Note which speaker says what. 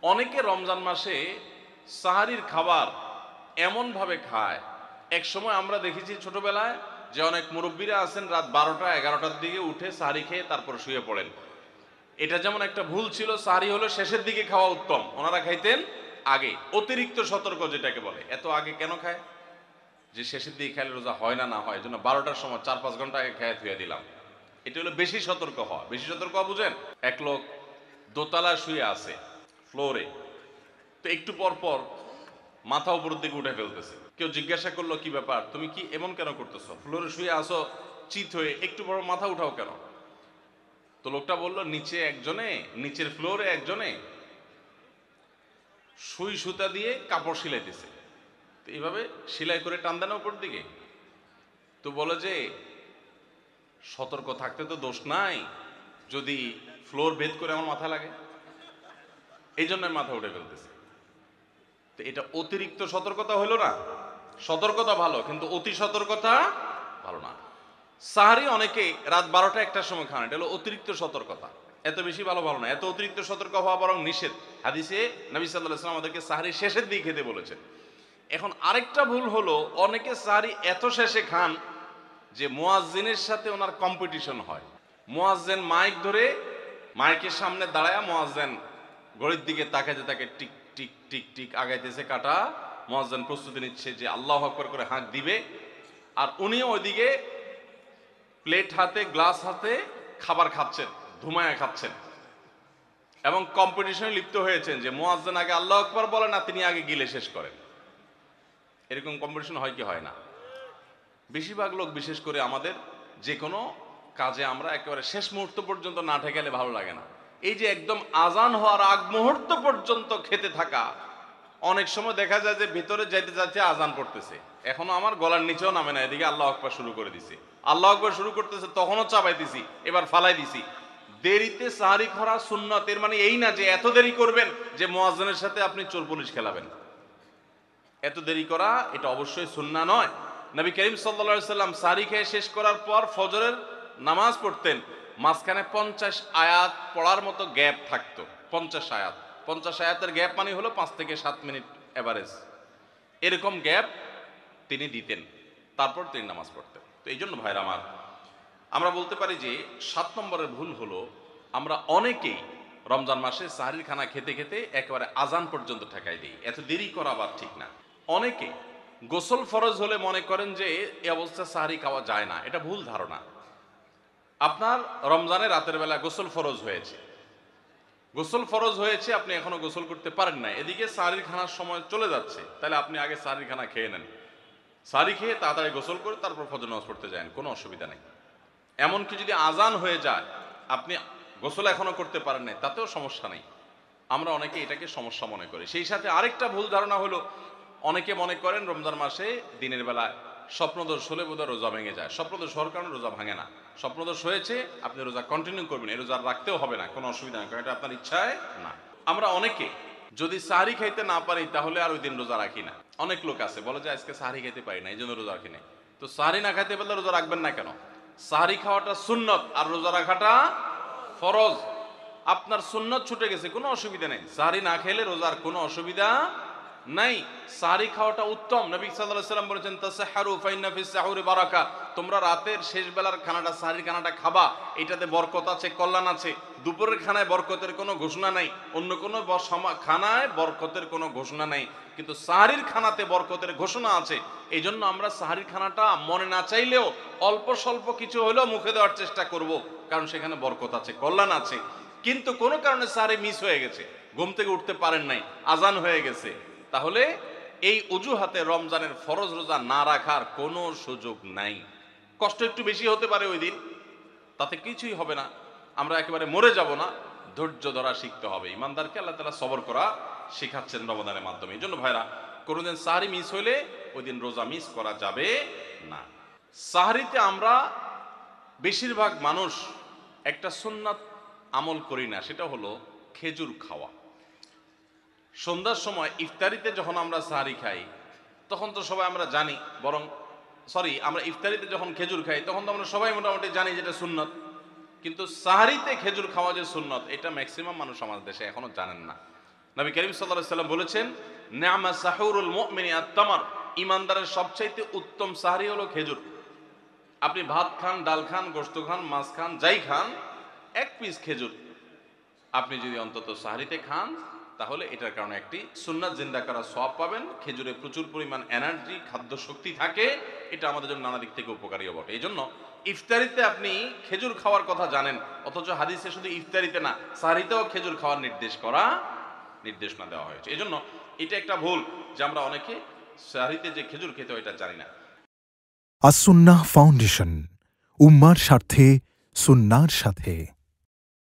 Speaker 1: অনেকে রমজান মাসে সাহারির খাবার এমনভাবে খায়, এক সময় আমরা দেখেছি ছোটবেলায় যে অনেক মুরব্বীরা আছেন রাত 12টা 11টার দিকে উঠে সাহারি খেয়ে তারপর শুয়ে পড়েন। এটা যেমন একটা ভুল ছিল, সাহারি হলো শেষের দিকে খাওয়া উত্তম, ওনারা খাইতেন আগে। অতিরিক্ত সতর্ক যেটাকে বলে, এত আগে কেন খায়? যে শেষের দিকে খাইলে রোজা হয় না, না হয়, এই জন্য 12টার সময় 4-5 ঘন্টা আগে খেয়ে ধুয়ে দিলাম। এটা হলো বেশি সতর্ক হওয়া। বেশি সতর্ক হওয়া বুঝেন? এক লোক দোতলা শুয়ে আছে ফ্লোরে, তো একটু পর পর মাথা উপরের দিকে উঠে ফেলতেছে। কেউ জিজ্ঞাসা করলো কি ব্যাপার, তুমি কি এমন কেন করতেছো? ফ্লোরে শুয়ে আসো চিত হয়ে, একটু বড় মাথা উঠাও কেন? তো লোকটা বললো নিচের ফ্লোরে একজনে সুই সুতা দিয়ে কাপড় সিলাইতেছে, তো এইভাবে সেলাই করে টান দেন উপর দিকে। তো বলে যে সতর্ক থাকতে তো দোষ নাই, যদি ফ্লোর ভেদ করে আমার মাথা লাগে, এই জন্য মাথা উঠে ফেলতেছে। তো এটা অতিরিক্ত সতর্কতা হলো না? সতর্কতা ভালো, কিন্তু অতি সতর্কতা ভালো না। সাহারি অনেকে রাত 12টা 1টার সময় খান, এটা হলো অতিরিক্ত সতর্কতা। এত বেশি ভালো না, এত অতিরিক্ত সতর্ক হওয়া বরং নিষেধ। হাদিসে নবী সাল্লাল্লাহু আলাইহি ওয়াসাল্লাম আমাদেরকে সাহারি শেষের দিকে খেতে বলেছেন। এখন আরেকটা ভুল হলো, অনেকে সাহারি এত শেষে খান যে মুয়াজ্জিনের সাথে ওনার কম্পিটিশন হয়। মুয়াজ্জিন মাইক ধরে, মাইকের সামনে দাঁড়ায় মুয়াজ্জিন ঘড়ির দিকে তাকাইতে তাকে টিক টিক টিক টিক আগাইতেছে কাটা। মুয়াজ্জিন প্রস্তুতি নিচ্ছে যে আল্লাহু আকবার করে হাঁক দিবে, আর উনিও ওইদিকে প্লেট হাতে গ্লাস হাতে খাবার খাচ্ছেন, ধুমায়া খাচ্ছেন, এবং কম্পিটিশনে লিপ্ত হয়েছেন যে মুয়াজ্জিন আগে আল্লাহু আকবার বলে না, তিনি আগে গিলে শেষ করেন। এরকম কম্পিটিশন হয় কি হয় না? বেশিরভাগ লোক, বিশেষ করে আমাদের যে কোনো কাজে আমরা একেবারে শেষ মুহূর্ত পর্যন্ত না ঠেকালে ভালো লাগে না। এই যে একদম আজান হওয়ার আগ মুহূর্ত পর্যন্ত খেতে থাকা, অনেক সময় দেখা যায় যে ভিতরে যাইতে যাচ্ছে আজান পড়তেছে, এখনো আমার গলার নিচেও নামে না, এদিকে আল্লাহ আকবার শুরু করে দিছি, আল্লাহ আকবার শুরু করতেছে, তখনও চাপাইতেছি, এবার ফালাই দিছি। দেরিতে সাহারি খাওয়া সুন্নত, এর মানে এই না যে এত দেরি করবেন যে মুয়াজ্জিনের সাথে আপনি চোর পুলিশ খেলাবেন। এত দেরি করা এটা অবশ্যই সুন্নাহ নয়। নবী করিম সাল্লাল্লাহু আলাইহি সাল্লাম সাহারি খেয়ে শেষ করার পর ফজরের নামাজ পড়তেন, মাঝখানে 50 আয়াত পড়ার মতো গ্যাপ থাকতো। 50 আয়াত, 50 আয়াতের গ্যাপ মানে হলো 5 থেকে 7 মিনিট এভারেজ, এরকম গ্যাপ তিনি দিতেন, তারপর তিনি নামাজ পড়তেন। তো এই জন্য ভাইরা আমার, আমরা বলতে পারি যে 7 নম্বরের ভুল হলো, আমরা অনেকেই রমজান মাসে সাহারির খানা খেতে খেতে একেবারে আজান পর্যন্ত ঠেকাই দিই। এত দেরি করা আবার ঠিক না। অনেকে গোসল ফরজ হলে মনে করেন যে এই অবস্থা সাহারি খাওয়া যায় না, এটা ভুল ধারণা। আপনার রমজানে রাতের বেলা গোসল ফরজ হয়েছে, আপনি এখনো গোসল করতে পারেন না, এদিকে সাহারির খানার সময় চলে যাচ্ছে, তাহলে আপনি আগে সাহারির খানা খেয়ে নেন, সাহারি খেয়ে তাড়াতাড়ি গোসল করে তারপর ফজর নামাজ পড়তে যান, কোনো অসুবিধা নেই। এমনকি যদি আজান হয়ে যায়, আপনি গোসল এখনো করতে পারেন নাই, তাতেও সমস্যা নেই। আমরা অনেকে এটাকে সমস্যা মনে করি। সেই সাথে আরেকটা ভুল ধারণা হলো, অনেকে মনে করেন রমজান মাসে দিনের বেলায় স্বপ্নদোষ হলে বোধহয় রোজা ভেঙে যায়। স্বপ্নদোষ হওয়ার কারণে রোজা ভাঙে না। স্বপ্নদোষ হয়েছে, আপনি রোজা কন্টিনিউ করবেন, এই রোজা রাখতেও হবে না, কোনো অসুবিধা নেই, কারণ এটা আপনার ইচ্ছায় না। আমরা অনেকে যদি সাহারি খাইতে না পারি তাহলে আর ওই দিন রোজা রাখি না। অনেক লোক আছে বলে যে আজকে সাহারি খাইতে পারি না, এই জন্য রোজা রাখি না। তো সাহারি না খাইতে পারলে রোজা রাখবেন না কেন? সাহারি খাওয়াটা সুন্নত আর রোজা রাখাটা ফরজ। আপনার সুন্নত ছুটে গেছে, কোনো অসুবিধা নেই, সাহারি না খেলে রোজার কোনো অসুবিধা নাই। সাহারি খাওয়াটা উত্তম। নবী সাল্লাল্লাহু আলাইহি ওয়াসাল্লাম বলেছেন, তাসাহহারু ফাইন্না ফিস সাহুরি বারাকা, তোমরা রাতের শেষ বেলার খানাটা, সাহারির খানাটা খাবা, এটাতে বরকত আছে, কল্যাণ আছে। দুপুরের খানায় বরকতের কোনো ঘোষণা নাই, অন্য কোনো খানায় বরকতের কোনো ঘোষণা নাই, কিন্তু সাহারির খানাতে বরকতের ঘোষণা আছে। এই জন্য আমরা সাহারির খানাটা মনে না চাইলেও অল্প স্বল্প কিছু হলেও মুখে দেওয়ার চেষ্টা করব, কারণ সেখানে বরকত আছে, কল্যাণ আছে। কিন্তু কোনো কারণে সাহারি মিস হয়ে গেছে, ঘুম থেকে উঠতে পারেন নাই, আজান হয়ে গেছে, তাহলে এই অজুহাতে রমজানের ফরজ রোজা না রাখার কোনো সুযোগ নাই। কষ্ট একটু বেশি হতে পারে ওই দিন, তাতে কিছুই হবে না, আমরা একেবারে মরে যাব না। ধৈর্য ধরা শিখতে হবে। ইমানদারকে আল্লাহ তাআলা সবর করা শেখাচ্ছেন রমজানের মাধ্যমে। এই জন্য ভাইরা, কোনোদিন সাহারি মিস হইলে ওই দিন রোজা মিস করা যাবে না। সাহারিতে আমরা বেশিরভাগ মানুষ একটা সুন্নাত আমল করি না, সেটা হলো খেজুর খাওয়া। সন্ধ্যার সময় ইফতারিতে যখন আমরা সাহারি খাই, তখন তো সবাই আমরা জানি, আমরা ইফতারিতে যখন খেজুর খাই তখন তো আমরা সবাই মোটামুটি জানি যেটা সুন্নত। কিন্তু সাহারিতে খেজুর খাওয়া যে সুন্নত, এটা ম্যাক্সিমাম মানুষ আমাদের দেশে এখনো জানেন না। নবী করিম সাল্লাল্লাহু আলাইহি সাল্লাম বলেছেন, নি'মা সাহুরুল মুমিনি আত-তামার, ঈমানদারের সবচাইতে উত্তম সাহরি হলো খেজুর। আপনি ভাত খান, ডাল খান, গোশত খান, মাছ খান, যাই খান, এক পিস খেজুর আপনি যদি অন্তত সাহরিতে খান, তাহলে এটার কারণে একটি সুন্নাত জিন্দা করার সওয়াব পাবেন। খেজুরে প্রচুর পরিমাণ এনার্জি, খাদ্য শক্তি থাকে, এটা আমাদের জন্য নানা দিক থেকে উপকারীও বটে। এই জন্য ইফতারিতে আপনি খেজুর খাওয়ার কথা জানেন, অথচ হাদিসে শুধু ইফতারিতে না, সাহরিতেও খেজুর খাওয়ার নির্দেশনা দেওয়া হয়েছে। এই জন্য এটা একটা ভুল যে আমরা অনেকে সাহরিতে যে খেজুর খেতে হয় এটা জানি না।
Speaker 2: আস-সুন্নাহ ফাউন্ডেশন, উম্মার স্বার্থে সুন্নাহর সাথে।